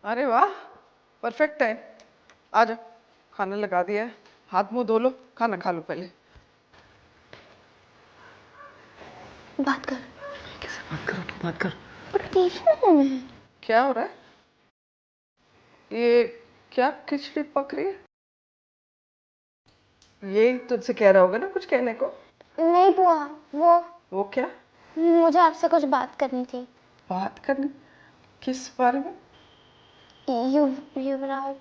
अरे वाह, perfect time. आ जाओ, खाना लगा दिया है, हाथ मुंह धो लो, खाना खा लो पहले। बात कर। कैसे बात करो? बात कर। पर टीचर में क्या हो रहा है? ये क्या खिचड़ी पक रही है? ये तुझसे कह रहा होगा ना कुछ कहने को। नहीं बुआ, वो क्या? मुझे आपसे कुछ बात करनी थी। बात करनी? किस बारे में? युवराज।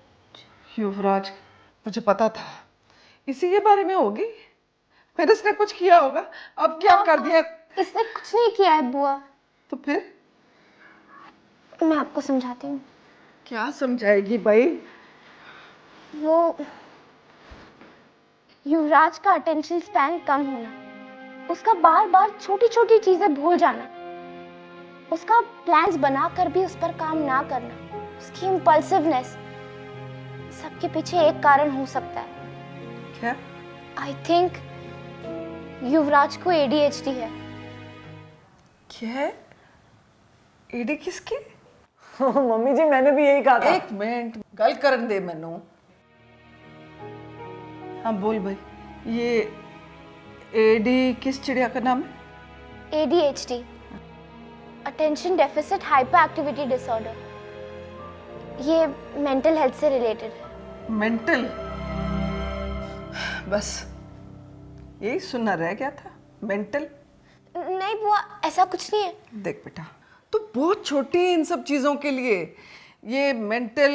युवराज? मुझे पता था इसी के बारे में होगी। फिर इसने कुछ किया होगा। अब क्या कर दिया? इसने कुछ नहीं किया है बुआ। तो फिर? मैं आपको समझाती हूँ। क्या समझाएगी भाई? वो युवराज का अटेंशन स्पैन कम होना, उसका बार बार छोटी छोटी चीजें भूल जाना, उसका प्लान्स बनाकर भी उस पर काम ना करना, उसकी इम्पल्सिवनेस, सबके पीछे एक कारण हो सकता है। क्या? आई थिंक युवराज को ADHD है। क्या है? ईडी किसकी? मम्मी जी मैंने भी यही कहा था। एक मिनट, गल करन दे मैनू। हाँ बोल भाई, ये एडी किस चिड़िया का नाम है? ADHD, attention deficit hyper activity disorder. ये मेंटल हेल्थ से रिलेटेड है। मेंटल? बस यही सुनना रह गया था, मेंटल। नहीं बुआ, ऐसा कुछ नहीं है। देख बेटा, तू बहुत छोटी है इन सब चीजों के लिए। ये मेंटल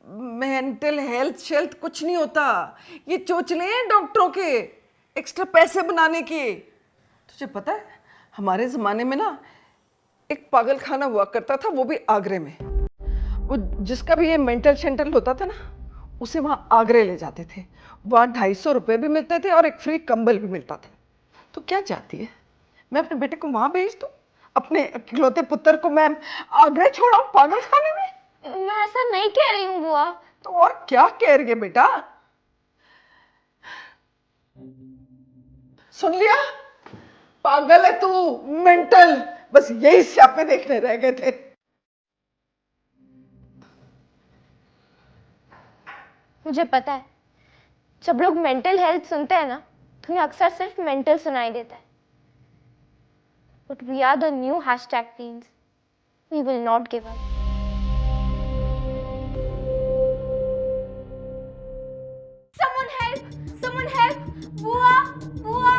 मेंटल हेल्थ शेल्थ कुछ नहीं होता। ये चोचले हैं डॉक्टरों के, एक्स्ट्रा पैसे बनाने के। तुझे पता है हमारे जमाने में ना एक पागल खाना हुआ करता था, वो भी आगरे में। वो जिसका भी ये मेंटल शेंटल होता था ना, उसे वहां आगरे ले जाते थे। वहां 250 रुपए भी मिलते थे और एक फ्री कंबल भी मिलता था। तो क्या चाहती है, मैं अपने बेटे को वहां भेज दूं? अपने इकलौते पुत्र को मैं आगरे छोड़ा पागल खाने में? मैं ऐसा नहीं कह रही हूँ बुआ। तो और क्या कह रही है बेटा? सुन लिया? पागल है तू, मेंटल। बस यही स्यापे देखने रह गए थे। मुझे पता है, जब लोग मेंटल हेल्थ सुनते हैं ना, तो उन्हें अक्सर सिर्फ मेंटल सुनाई देता है। But we are the new hashtag teens, we will not give up. Someone help! Someone help! बुआ, बुआ,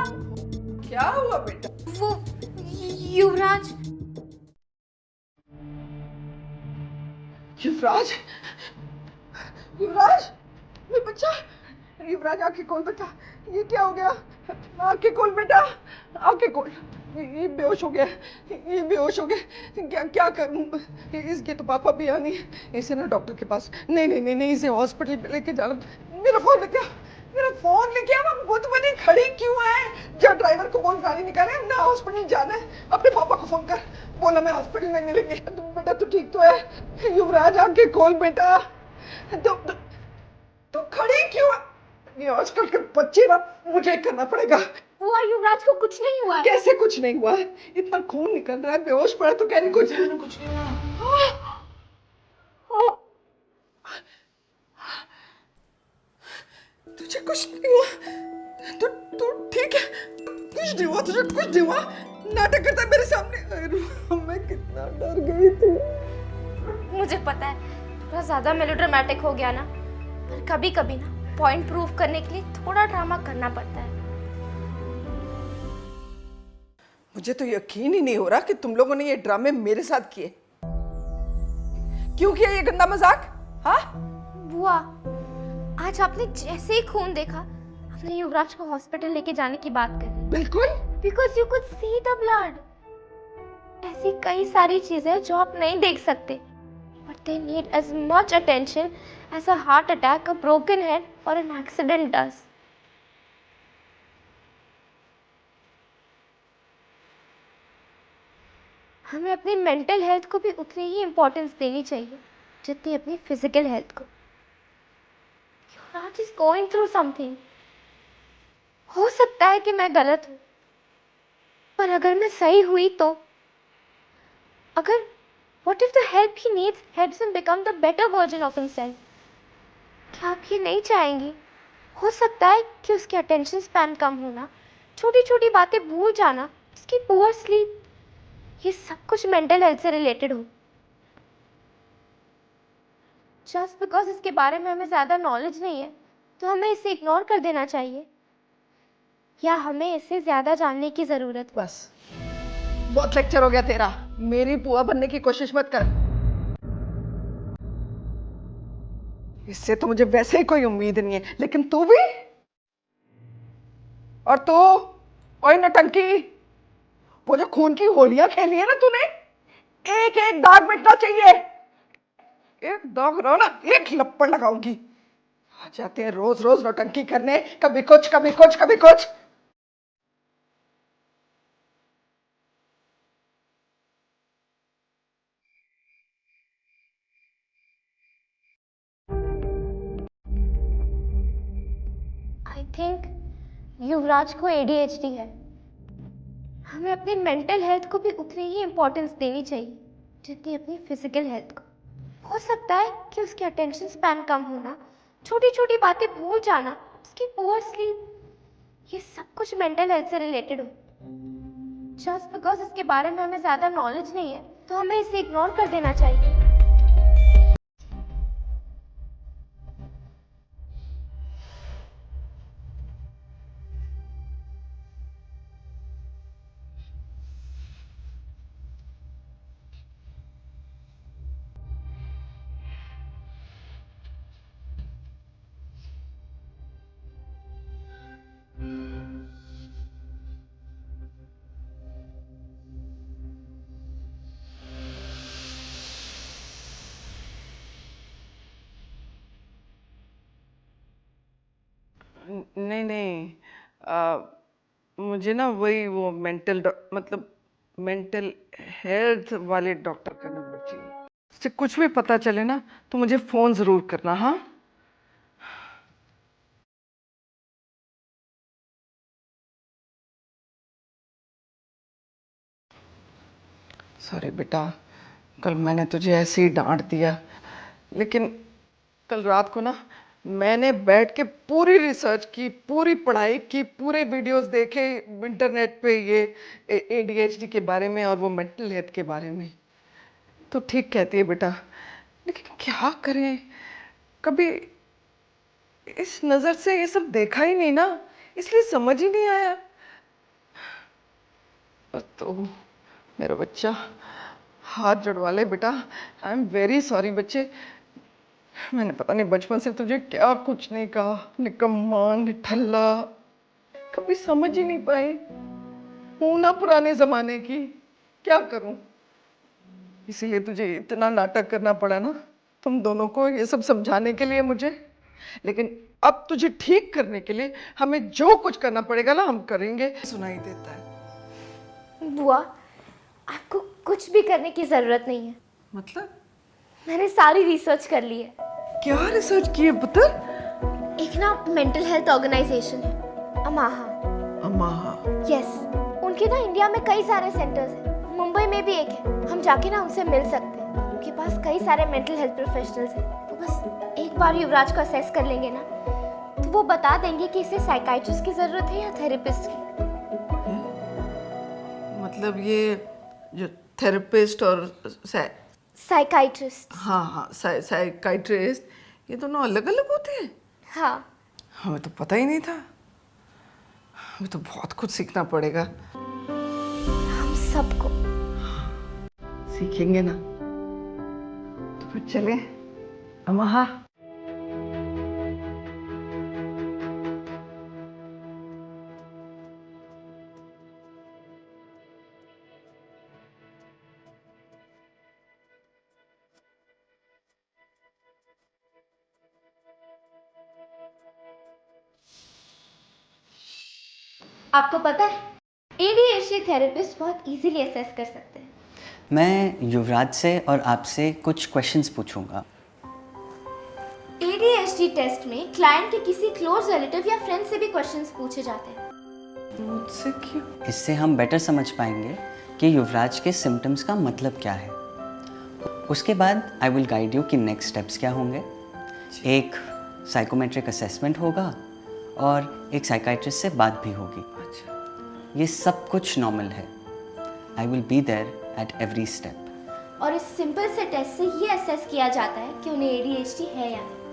क्या हुआ बेटा? वो युवराज। युवराज? युवराज मेरा बच्चा। युवराज आंखें खोल बेटा। ये क्या हो गया? आंखें खोल बेटा, आंखें खोल। ये बेहोश हो गया, ये बेहोश हो गया। क्या क्या करूं? इसके तो पापा भी आनी है। इसे ना डॉक्टर के पास, नहीं नहीं नहीं नहीं, इसे हॉस्पिटल लेके जाना। मेरा फोन लेके आ, मेरा फोन लेके आ। वहां बुत बनी खड़ी क्यों है? जब ड्राइवर को बोल गाड़ी निकाले, ना हॉस्पिटल जाना है। अपने पापा को फोन कर, बोला मैं हॉस्पिटल में मिलेंगे। तुम बेटा तू ठीक तो है? युवराज आंखें खोल बेटा। तो खड़ी क्यों है? ये आजकल के बच्चे ना, मुझे करना पड़ेगा। बुआ, युवराज को कुछ नहीं हुआ है। कैसे कुछ नहीं हुआ? इतना खून निकल रहा है, बेहोश पड़ा तो कह रही कुछ नहीं हुआ। तुझे कुछ नहीं हुआ? तू तू ठीक है? कुछ नहीं हुआ तुझे? कुछ नहीं हुआ? नाटक करता है मेरे सामने। अरे मैं कितना डर गई थी। मुझे पता है थोड़ा ज्यादा मेलोड्रामेटिक हो गया ना, पर कभी कभी ना पॉइंट प्रूव करने के लिए थोड़ा ड्रामा करना पड़ता है। मुझे तो यकीन ही नहीं हो रहा कि तुम लोगों ने ये ड्रामे मेरे साथ किए। क्यों किया ये गंदा मजाक? हाँ? बुआ, आज आपने जैसे ही खून देखा, आपने युवराज को हॉस्पिटल लेके जाने की बात करी। बिल्कुल। Because you could see the blood. ऐसी कई सारी चीजें जो आप नहीं देख सकते, but they need as much attention as a heart attack, a broken head और एन एक्सीडेंट डज। हमें अपनी मेंटल हेल्थ को भी उतनी ही इम्पोर्टेंस देनी चाहिए जितनी अपनी फिजिकल हेल्थ को। युवराज इज गोइंग थ्रू समथिंग। हो सकता है कि मैं गलत हूँ, पर अगर मैं सही हुई तो, अगर What if the help he needs helps him become the better version of himself? क्या आप ये नहीं चाहेंगी? हो सकता है कि उसके अटेंशन स्पैन कम होना, छोटी छोटी बातें भूल जाना, उसकी पुअर स्लीप, ये सब कुछ मेंटल हेल्थ से रिलेटेड हो। जस्ट बिकॉज इसके बारे में हमें ज़्यादा नॉलेज नहीं है तो हमें इसे इग्नोर कर देना चाहिए, या हमें इसे ज़्यादा जानने की ज़रूरत है? बस, बहुत लेक्चर हो गया तेरा। मेरी बुआ बनने की कोशिश मत कर। इससे तो मुझे वैसे ही कोई उम्मीद नहीं है, लेकिन तू भी। और तू, ओए नटंकी, वो जो खून की होलियां खेली है ना तूने, एक एक दाग मिटना चाहिए। एक दाग रहो ना, एक लप्पड़ लगाऊंगी। आ जाते हैं रोज रोज नौटंकी करने, कभी कुछ कभी कुछ कभी कुछ। आई थिंक युवराज को ADHD है। हमें अपनी मेंटल हेल्थ को भी उतनी ही इम्पोर्टेंस देनी चाहिए जितनी अपनी फिजिकल हेल्थ को। हो सकता है कि उसके अटेंशन स्पैन कम होना, छोटी छोटी बातें भूल जाना, उसकी पुअर स्लीप, ये सब कुछ मेंटल हेल्थ से रिलेटेड हो। जस्ट बिकॉज इसके बारे में हमें ज़्यादा नॉलेज नहीं है तो हमें इसे इग्नोर कर देना चाहिए। नहीं नहीं, मुझे ना वही वो मतलब मेंटल हेल्थ वाले डॉक्टर का नंबर चाहिए। उससे कुछ भी पता चले ना तो मुझे फोन जरूर करना। हाँ, सॉरी बेटा, कल मैंने तुझे ऐसे ही डांट दिया, लेकिन कल रात को ना मैंने बैठ के पूरी रिसर्च की, पूरी पढ़ाई की, पूरे वीडियोस देखे इंटरनेट पे ये ADHD के बारे में और वो मेंटल हेल्थ के बारे में। तो ठीक कहती है बेटा, लेकिन क्या करें, कभी इस नज़र से ये सब देखा ही नहीं ना, इसलिए समझ ही नहीं आया। तो मेरा बच्चा, हाथ जुड़वा ले बेटा। आई एम वेरी सॉरी बच्चे, मैंने पता नहीं बचपन से तुझे क्या कुछ नहीं कहा, निकम्मा निठल्ला, कभी समझ ही नहीं पाई। हूं ना पुराने जमाने की, क्या करूं। इसीलिए तुझे इतना नाटक करना पड़ा ना तुम दोनों को, ये सब समझाने के लिए मुझे। लेकिन अब तुझे ठीक करने के लिए हमें जो कुछ करना पड़ेगा ना हम करेंगे। सुनाई देता है। बुआ, आपको कुछ भी करने की ज़रूरत नहीं है। मतलब मैंने सारी रिसर्च कर ली है। क्या रिसर्च की है पुत्र? एक ना मेंटल हेल्थ ऑर्गेनाइजेशन है, अमाहा। अमाहा? यस, उनके ना इंडिया में कई सारे सेंटर्स हैं, मुंबई में भी एक है। हम जाके ना उनसे मिल सकते हैं, उनके पास कई सारे मेंटल हेल्थ प्रोफेशनल्स हैं। तो बस एक बार युवराज को असेस कर लेंगे ना तो वो बता देंगे कि इसे साइकाइट्रिस्ट की ज़रूरत है या थेरेपिस्ट की। मतलब ये जो थेरेपिस्ट और साइकाइट्रिस्ट? हाँ हाँ, साइकाइट्रिस्ट, ये दोनों अलग अलग होते हैं? हाँ। हमें तो पता ही नहीं था। हमें तो बहुत कुछ सीखना पड़ेगा। हम सबको सीखेंगे ना, तो फिर चले अमाहा। आपको पता है ADHD थेरेपिस्ट बहुत इजीली असेस कर सकते हैं। मैं युवराज से और आपसे कुछ क्वेश्चंस पूछूंगा। ADHD टेस्ट में क्लाइंट के किसी क्लोज रिलेटिव या फ्रेंड से भी क्वेश्चंस पूछे जाते हैं। मुझसे क्यों? इससे हम बेटर समझ पाएंगे कि युवराज के सिम्टम्स का मतलब क्या है। उसके बाद आई विल गाइड यू कि नेक्स्ट स्टेप्स क्या होंगे। एक साइकोमेट्रिक असेसमेंट होगा और एक साइकाइट्रिस्ट से बात भी होगी। अच्छा, ये सब कुछ नॉर्मल है। I will be there at every step. और इस सिंपल से टेस्ट से ये असेस किया जाता है कि उन्हें ADHD है या नहीं।